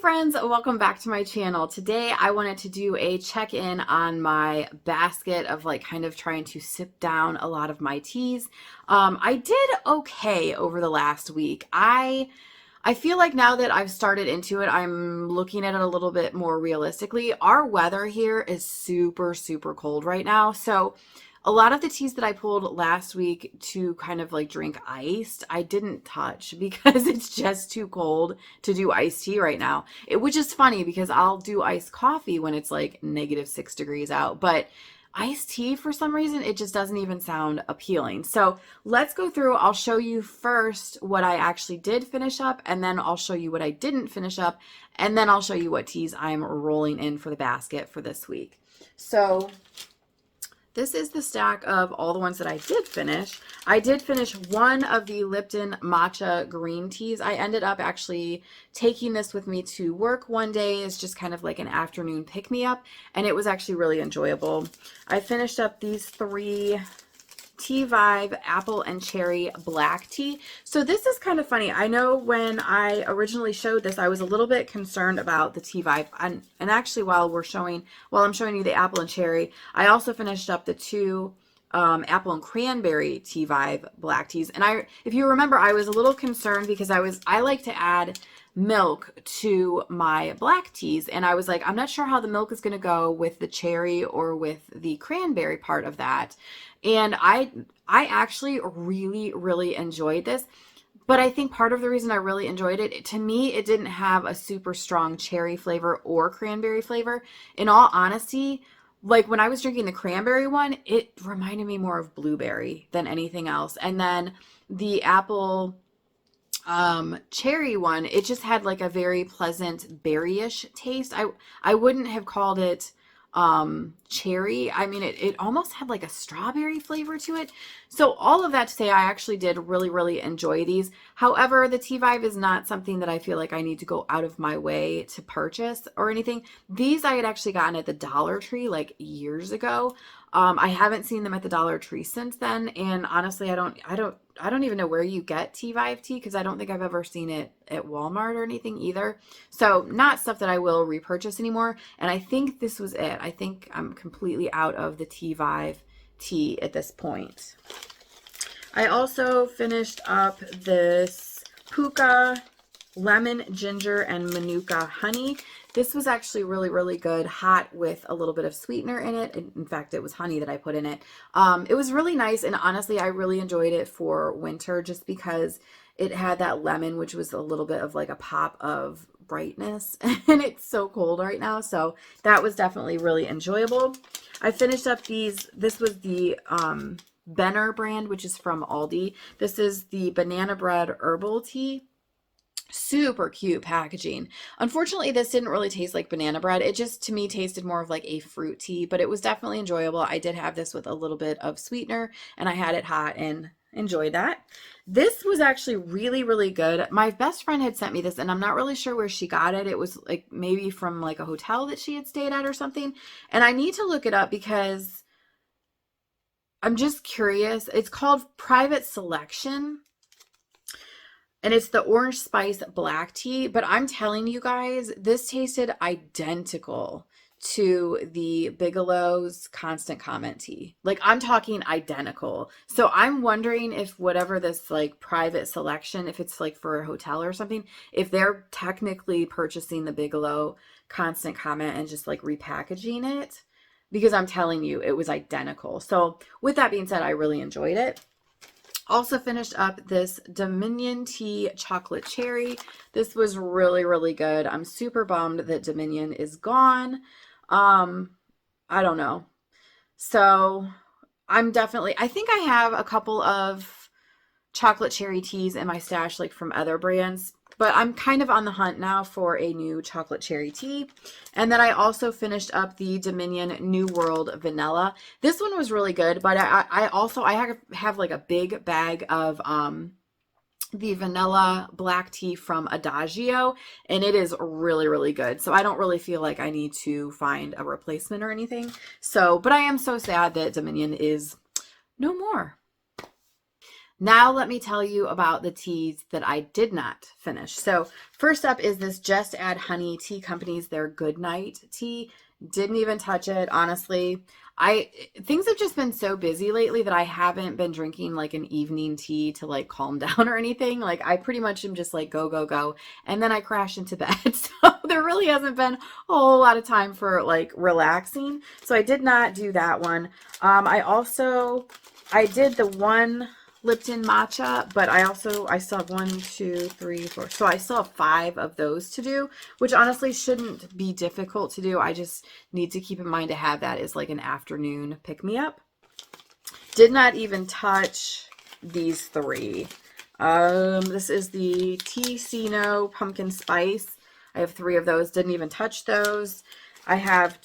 friends, welcome back to my channel. Today I wanted to do a check-in on my basket of kind of trying to sip down a lot of my teas. I did okay over the last week. I feel like now that I've started into it, I'm looking at it a little bit more realistically. Our weather here is super, super cold right now. So a lot of the teas that I pulled last week to kind of drink iced, I didn't touch because it's just too cold to do iced tea right now. Which is funny because I'll do iced coffee when it's like -6 degrees out, but iced tea, for some reason, it just doesn't even sound appealing. So let's go through. I'll show you first what I actually did finish up, and then I'll show you what I didn't finish up, and then I'll show you what teas I'm rolling in for the basket for this week. So this is the stack of all the ones that I did finish. I did finish one of the Lipton matcha green teas. I ended up actually taking this with me to work one day as just kind of like an afternoon pick-me-up, and it was actually really enjoyable. I finished up these three Tea Vibe apple and cherry black tea. So this is kind of funny. I know when I originally showed this, I was a little bit concerned about the Tea Vibe. And actually, while I'm showing you the apple and cherry, I also finished up the two apple and cranberry Tea Vibe black teas. And if you remember, I was a little concerned because I like to add milk to my black teas, and I was like, I'm not sure how the milk is going to go with the cherry or with the cranberry part of that. And I actually really, really enjoyed this. But I think part of the reason I really enjoyed it, to me, it didn't have a super strong cherry flavor or cranberry flavor. In all honesty, like when I was drinking the cranberry one, it reminded me more of blueberry than anything else. And then the apple cherry one, it just had like a very pleasant berryish taste. I wouldn't have called it cherry. I mean, it almost had like a strawberry flavor to it. So all of that to say, I actually did really, really enjoy these. However, the Tea Vibe is not something that I feel like I need to go out of my way to purchase or anything. These I had actually gotten at the Dollar Tree like years ago. I haven't seen them at the Dollar Tree since then, and honestly, I don't even know where you get Tea Vibe tea because I don't think I've ever seen it at Walmart or anything either. So not stuff that I will repurchase anymore. And I think this was it. I think I'm completely out of the Tea Vibe tea at this point. I also finished up this Puka lemon, ginger, and manuka honey. This was actually really, really good, hot with a little bit of sweetener in it. In fact, it was honey that I put in it. It was really nice, and honestly, I really enjoyed it for winter just because it had that lemon, which was a little bit of like a pop of brightness, and it's so cold right now, so that was definitely really enjoyable. I finished up these. This was the Benner brand, which is from Aldi. This is the banana bread herbal tea. Super cute packaging. Unfortunately, this didn't really taste like banana bread. It just, to me, tasted more of like a fruit tea, but it was definitely enjoyable. I did have this with a little bit of sweetener, and I had it hot and enjoyed that. This was actually really, really good. My best friend had sent me this, and I'm not really sure where she got it. It was like maybe from like a hotel that she had stayed at or something. And I need to look it up because I'm just curious. It's called Private Selection. And it's the orange spice black tea. But I'm telling you guys, this tasted identical to the Bigelow's Constant Comment tea. Like, I'm talking identical. So I'm wondering if whatever this like private selection, if it's like for a hotel or something, if they're technically purchasing the Bigelow Constant Comment and just like repackaging it. Because I'm telling you, it was identical. So with that being said, I really enjoyed it. Also finished up this Dominion Tea Chocolate Cherry. This was really, really good. I'm super bummed that Dominion is gone. I don't know. So I think I have a couple of chocolate cherry teas in my stash, like from other brands. But I'm kind of on the hunt now for a new chocolate cherry tea. And then I also finished up the Dominion New World Vanilla. This one was really good, but I have like a big bag of the vanilla black tea from Adagio, and it is really, really good. So I don't really feel like I need to find a replacement or anything. So, but I am so sad that Dominion is no more. Now let me tell you about the teas that I did not finish. So first up is this Just Add Honey Tea Company's their Good Night tea. Didn't even touch it, honestly. I Things have just been so busy lately that I haven't been drinking like an evening tea to like calm down or anything. Like I pretty much am just like go go go, and then I crash into bed. So there really hasn't been a whole lot of time for like relaxing. So I did not do that one. I did the one Lipton matcha, but I still have 1, 2, 3, 4. So I still have 5 of those to do, which honestly shouldn't be difficult to do. I just need to keep in mind to have that as like an afternoon pick me up. Did not even touch these 3. This is the Ticino pumpkin spice. I have 3 of those. Didn't even touch those. I have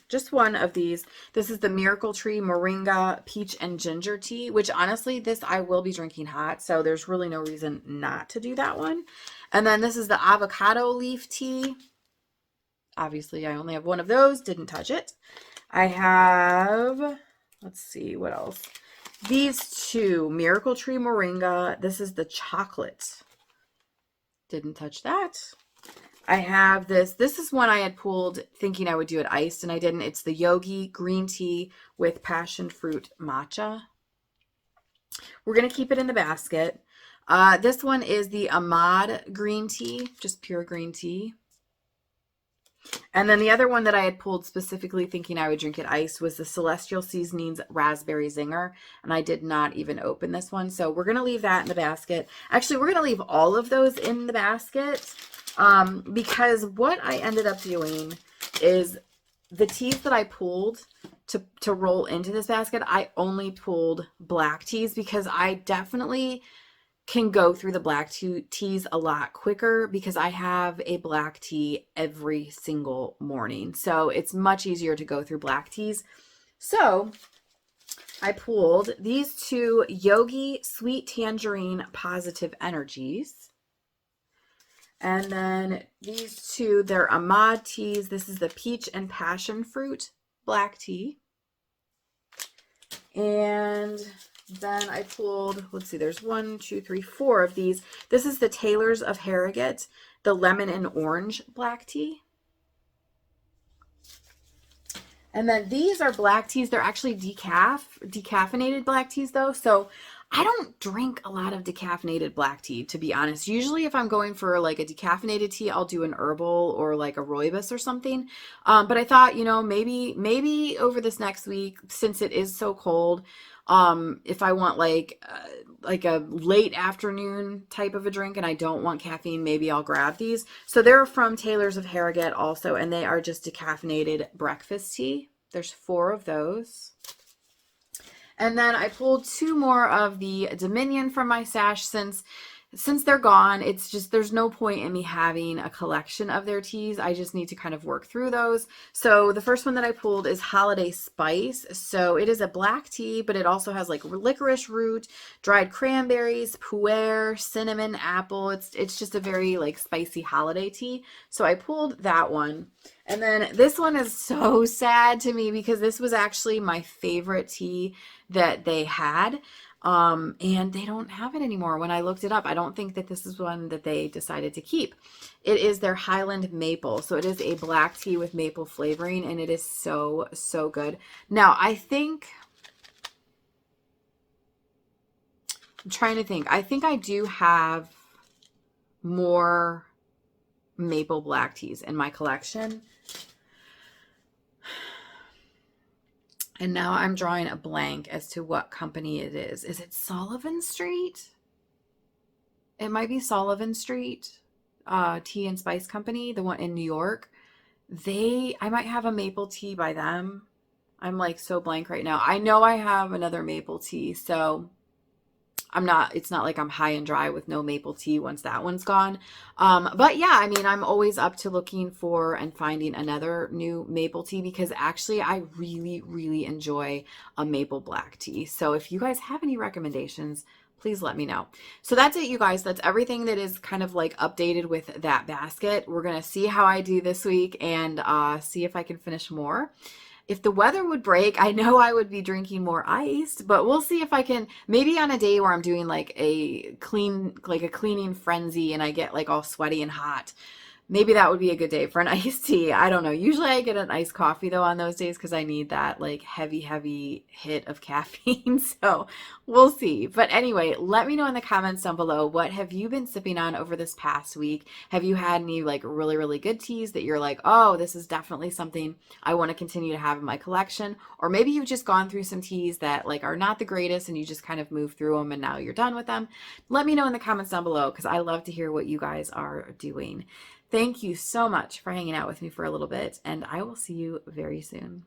just one of these. This is the Miracle Tree Moringa Peach and Ginger Tea, which honestly, this I will be drinking hot, so there's really no reason not to do that one. And then this is the Avocado Leaf Tea. Obviously, I only have one of those. Didn't touch it. I have, let's see, what else? These 2, Miracle Tree Moringa. This is the chocolate. Didn't touch that. I have this. This is one I had pulled thinking I would do it iced, and I didn't. It's the Yogi green tea with passion fruit matcha. We're going to keep it in the basket. This one is the Ahmad green tea, just pure green tea. And then the other one that I had pulled specifically thinking I would drink it iced was the Celestial Seasonings Raspberry Zinger, and I did not even open this one. So we're going to leave that in the basket. Actually, we're going to leave all of those in the basket. Because what I ended up doing is the teas that I pulled to roll into this basket, I only pulled black teas because I definitely can go through the black teas a lot quicker because I have a black tea every single morning. So it's much easier to go through black teas. So I pulled these 2 Yogi Sweet Tangerine Positive Energies. And then these 2, they're Ahmad teas. This is the Peach and Passion Fruit Black Tea. And then I pulled, let's see, there's 1, 2, 3, 4 of these. This is the Taylors of Harrogate, the Lemon and Orange Black Tea. And then these are black teas. They're actually decaffeinated black teas though. So I don't drink a lot of decaffeinated black tea, to be honest. Usually if I'm going for like a decaffeinated tea, I'll do an herbal or like a rooibos or something. But I thought, maybe over this next week, since it is so cold, if I want like a late afternoon type of a drink and I don't want caffeine, maybe I'll grab these. So they're from Taylors of Harrogate also, and they are just decaffeinated breakfast tea. There's 4 of those. And then I pulled 2 more of the Dominion from my stash since they're gone. It's just, there's no point in me having a collection of their teas. I just need to kind of work through those. So the first one that I pulled is Holiday Spice. So it is a black tea, but it also has like licorice root, dried cranberries, pu'er, cinnamon, apple. It's just a very like spicy holiday tea. So I pulled that one. And then this one is so sad to me because this was actually my favorite tea that they had. And they don't have it anymore. When I looked it up, I don't think that this is one that they decided to keep. It is their Highland Maple. So it is a black tea with maple flavoring, and it is so, so good. Now, I'm trying to think. I think I do have more maple black teas in my collection. And now I'm drawing a blank as to what company it is. Is it Sullivan Street? It might be Sullivan Street Tea and Spice Company, the one in New York. I might have a maple tea by them. I'm like so blank right now. I know I have another maple tea, so it's not like I'm high and dry with no maple tea once that one's gone. But yeah, I mean, I'm always up to looking for and finding another new maple tea because actually I really, really enjoy a maple black tea. So if you guys have any recommendations, please let me know. So that's it, you guys. That's everything that is kind of like updated with that basket. We're going to see how I do this week and see if I can finish more. if the weather would break, I know I would be drinking more iced, but we'll see if I can, maybe on a day where I'm doing like a cleaning frenzy and I get like all sweaty and hot. Maybe that would be a good day for an iced tea. I don't know. Usually I get an iced coffee though on those days because I need that like heavy hit of caffeine. So we'll see. But anyway, let me know in the comments down below, what have you been sipping on over this past week? Have you had any like really good teas that you're like, oh, this is definitely something I want to continue to have in my collection? Or maybe you've just gone through some teas that like are not the greatest and you just kind of move through them and now you're done with them. Let me know in the comments down below because I love to hear what you guys are doing. Thank you so much for hanging out with me for a little bit, and I will see you very soon.